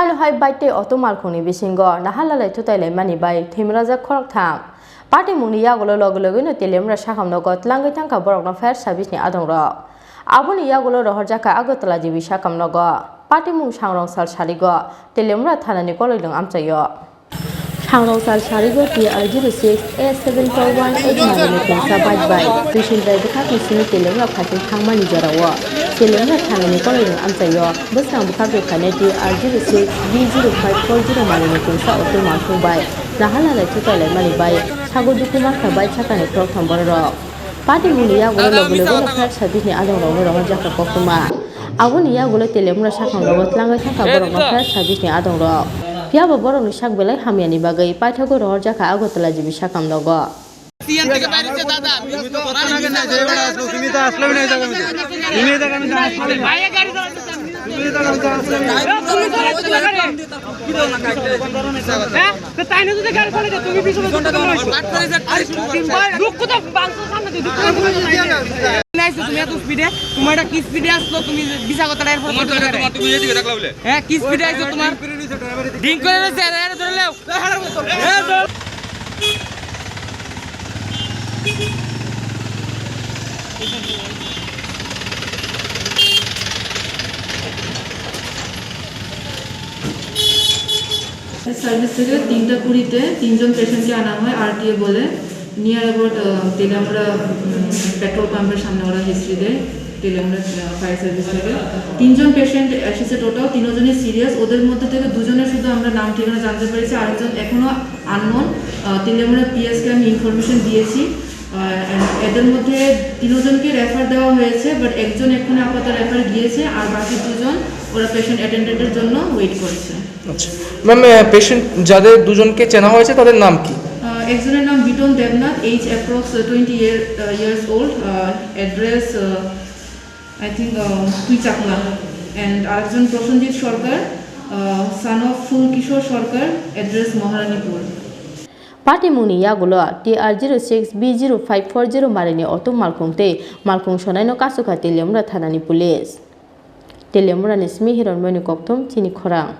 Haino hai baite Alto Malkhungni Bisingo Naharlalai Thutailaimani bai Thwimwrajak Khoroknwi Party mungni yagolo logologo no Thwimwrajak hamnogot langai tangka borokno fire service ni adongrok aboni yagolo rohorjaka agotala jibi sakamnogo Party mung sangrong sal sarigo Thwimwrajak thanani koloilong amchayo Sangrong sal sarigo TR06 A7418 kungsa bai Bisin dai bukak nisini Thwimwrajak khating thangmani jarawo Thwimwrajak thanani koloilong amchayo busnang bukak khane TR06 B0540 mani kungsa Alto Malkhungni bai Naharlalai Thutailaimani bai sago dukuma khabai chakani Khoroknwi borok Party mungni yagolo logologo no fire service ni adongrok rohorjaka kokuma aboni yagolo Thwimwrajak hamnogot langai tangka borokno fire service ni adongrok Piaba borok ni sak belai hamiani bagai paithago rohorjaka agotala jibi sakamnogo CN থেকে বাইরেছে দাদা তুমি তো কথা না কেন জায়গাটা আসলো তুমি তো আসলে না জায়গা মধ্যে তুমি জায়গা মধ্যে আসলে ভাইয়া গাড়ি চালাতে তুমি জায়গা মধ্যে আসলে তুমি চালাতে পারে কি দাও না কাটতে হ্যাঁ তো তাই না যদি গাড়ি চালাতে তুমি পিছনে ঘন্টা দাও কাট করে ভাই দুঃখ তো বাংলার সামনে দুঃখ নাইছো তুমি এত স্পিডে তোমার এটা কি স্পিডে আসলো তুমি বিশাগতলা এয়ারপোর্ট তোমার তুমি এদিকে দেখলা বলে হ্যাঁ কি স্পিডে আইছো তোমার ড্রিঙ্ক করে রয়েছে আরে ধরে নাও সার্ভিস থেকে 3টা 20-তে 3জন পেশেন্টকে আনা হয় আরটিএ বলে নিয়ার অ্যাবাউট তেলেমরা পেট্রোল পাম্পের সামনে ওরা হিস্ট্রি দেয় তেলেমরা ফায়ার সার্ভিস থেকে 3জন পেশেন্ট এসেছে টোটাল 3জনই সিরিয়াস ওদের মধ্যে থেকে 2জনের শুধু আমরা নাম ঠিকানা জানতে পেরেছি আরেকজন এখনো আননোন তেলেমরা পিএসকে আমি ইনফরমেশন দিয়েছি এদের মধ্যে 3জনকে রেফার দেওয়া হয়েছে বাট একজন এখন আপাতত রেফার গিয়েছে আর বাকি 2জন ওরা পেশেন্ট অ্যাটেন্ডেন্টের জন্য ওয়েট করছে আচ্ছা ম্যাম পেশেন্ট যাদের 2জনকে চেনা হয়েছে তাদের নাম কি একজনের নাম Biton Debnath age approx 20 years old address I think Tuichakla and আরেকজন Prosenjit Sarkar son of Phulkishore Sarkar address Maharanipur Party mungni yagolo TR06 B0540 marini Alto Malkhungni Malkhung sonaino kasuka Thwimwrajak thanani police Thwimwrajak ni smi hironmoni kokthum Chini Khorang